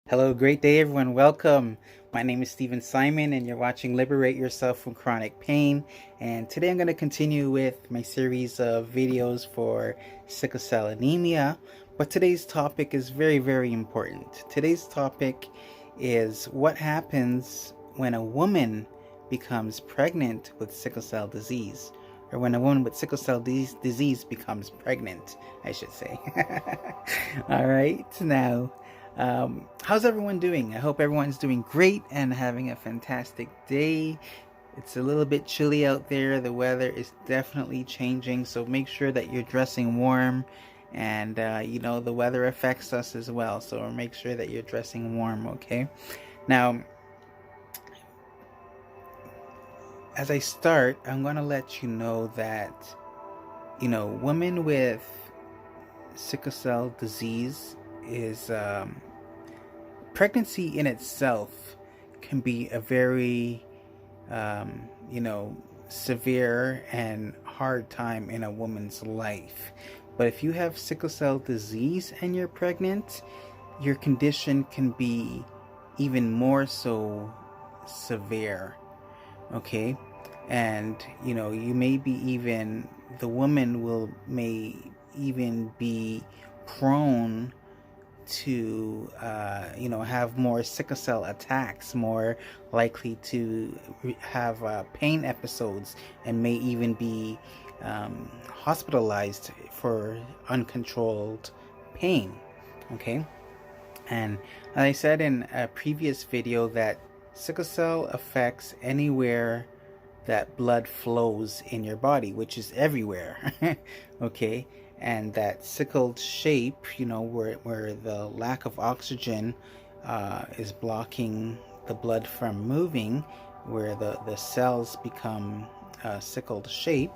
Hello, great day, everyone. Welcome. My name is Stephen Simon, and you're watching Liberate Yourself from Chronic Pain. And today I'm going to continue with my series of videos for sickle cell anemia. But today's topic is very, very important. Today's topic is what happens when a woman becomes pregnant with sickle cell disease, or when a woman with sickle cell disease becomes pregnant, I should say. All right, now. How's everyone doing? I hope everyone's doing great and having a fantastic day. It's a little bit chilly out there. The weather is definitely changing, so make sure that you're dressing warm. And, the weather affects us as well, so make sure that you're dressing warm, okay? Now, as I start, I'm going to let you know that, women with sickle cell disease is pregnancy in itself can be a very severe and hard time in a woman's life. But if you have sickle cell disease and you're pregnant, your condition can be even more so severe. Okay? And you may be even the woman may even be prone to have more sickle cell attacks, more likely to have pain episodes, and may even be hospitalized for uncontrolled pain. Okay, and as I said in a previous video, that sickle cell affects anywhere that blood flows in your body, which is everywhere. Okay, and that sickled shape, where the lack of oxygen is blocking the blood from moving, where the cells become sickled shape,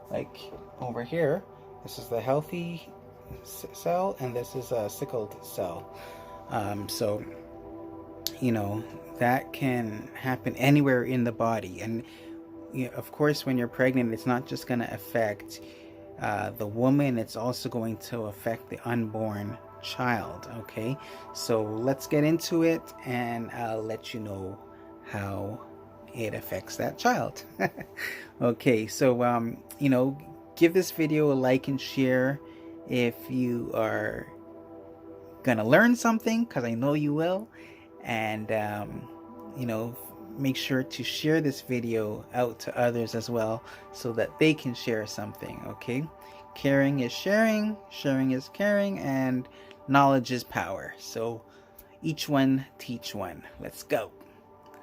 like over here. This is the healthy cell, and this is a sickled cell. So that can happen anywhere in the body. And of course, when you're pregnant, it's not just going to affect the woman, it's also going to affect the unborn child. Okay, so let's get into it, and I'll let you know how it affects that child. Okay, so give this video a like and share if you are gonna learn something, because I know you will. And make sure to share this video out to others as well, so that they can share something. Okay, caring is sharing, sharing is caring, and knowledge is power. So each one teach one. Let's go.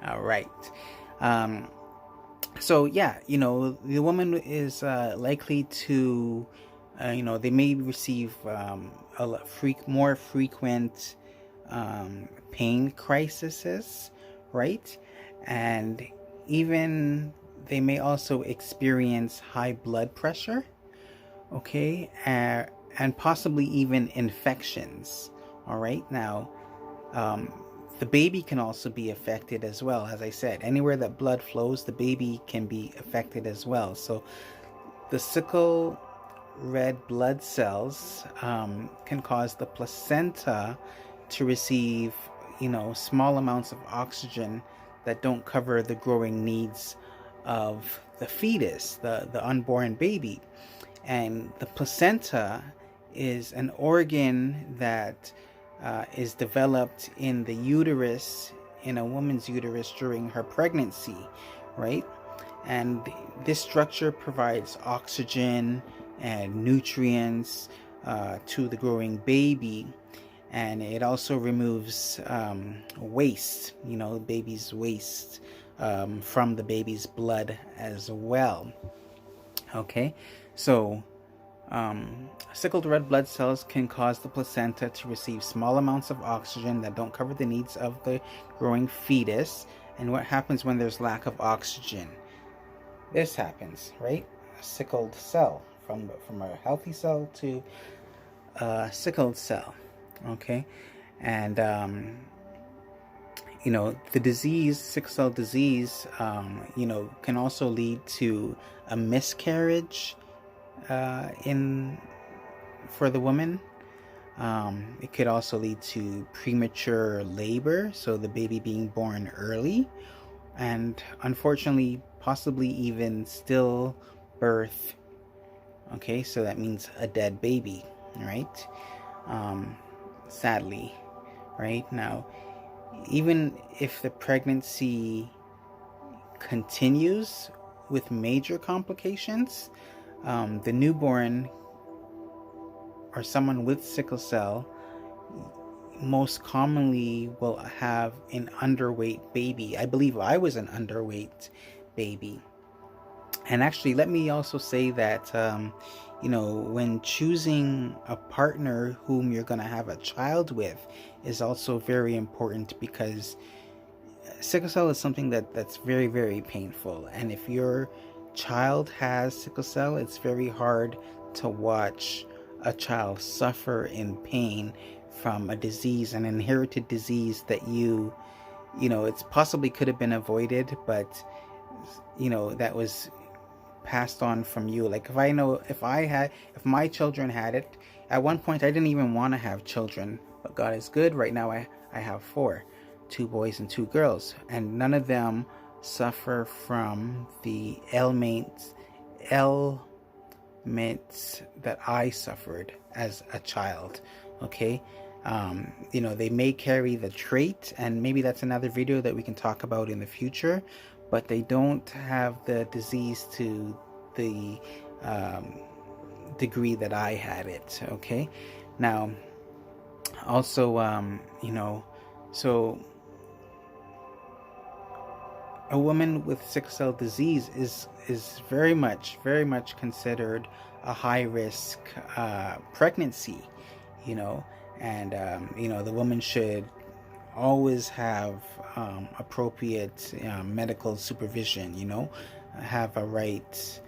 All right. So yeah, the woman is likely to they may receive more frequent pain crises, right? And even they may also experience high blood pressure, okay, and possibly even infections. All right, now the baby can also be affected as well. As I said, anywhere that blood flows, the baby can be affected as well. So the sickle red blood cells can cause the placenta to receive small amounts of oxygen that don't cover the growing needs of the fetus, the unborn baby. And the placenta is an organ that is developed in the uterus, in a woman's uterus during her pregnancy, right? And this structure provides oxygen and nutrients to the growing baby. And it also removes waste, baby's waste from the baby's blood as well. Okay, so sickled red blood cells can cause the placenta to receive small amounts of oxygen that don't cover the needs of the growing fetus. And what happens when there's lack of oxygen? This happens, right? A sickled cell, from a healthy cell to a sickled cell. Okay, and the disease, sickle cell disease, can also lead to a miscarriage for the woman. It could also lead to premature labor, so the baby being born early, and unfortunately, possibly even stillbirth. Okay, so that means a dead baby, right? Um, Sadly, right? Now, even if the pregnancy continues with major complications, the newborn or someone with sickle cell most commonly will have an underweight baby. I believe I was an underweight baby. And actually, let me also say that, when choosing a partner whom you're going to have a child with is also very important, because sickle cell is something that's very, very painful. And if your child has sickle cell, it's very hard to watch a child suffer in pain from a disease, an inherited disease that it's possibly could have been avoided, but that was passed on from you. Like, if my children had it, at one point I didn't even want to have children, but God is good. Right now I have 4, 2 boys and 2 girls, and none of them suffer from the ailments that I suffered as a child. Okay. They may carry the trait, and maybe that's another video that we can talk about in the future, but they don't have the disease to the degree that I had it. Okay. Now, also, so a woman with sickle cell disease is very much considered a high risk pregnancy, and the woman should always have appropriate medical supervision, have a right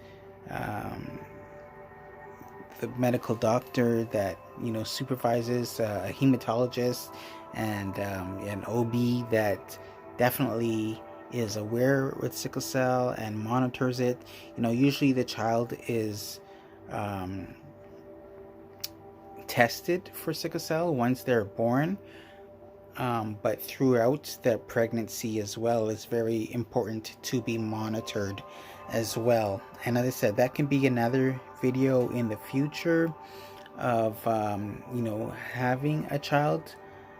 the medical doctor that supervises, a hematologist, and an OB that definitely is aware with sickle cell and monitors it. Usually the child is tested for sickle cell once they're born, but throughout the pregnancy as well is very important to be monitored as well. And as I said, that can be another video in the future of having a child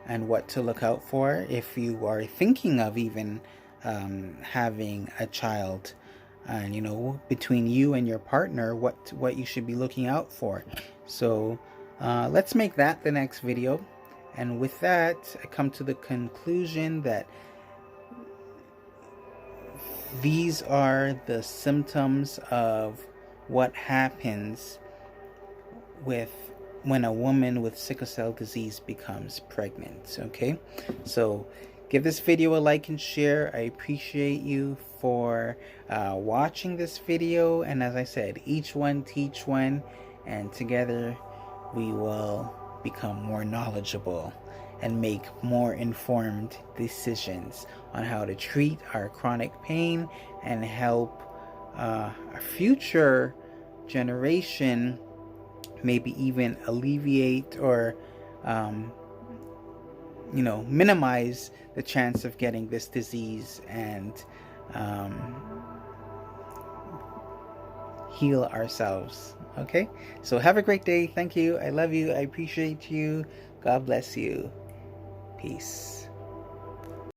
and what to look out for if you are thinking of even having a child, and between you and your partner, what you should be looking out for. So let's make that the next video. And with that, I come to the conclusion that these are the symptoms of what happens when a woman with sickle cell disease becomes pregnant. Okay, so give this video a like and share. I appreciate you for watching this video, and as I said, each one teach one, and together we will become more knowledgeable and make more informed decisions on how to treat our chronic pain and help a future generation maybe even alleviate or minimize the chance of getting this disease and heal ourselves. Okay, so have a great day. Thank you. I love you. I appreciate you. God bless you. Peace.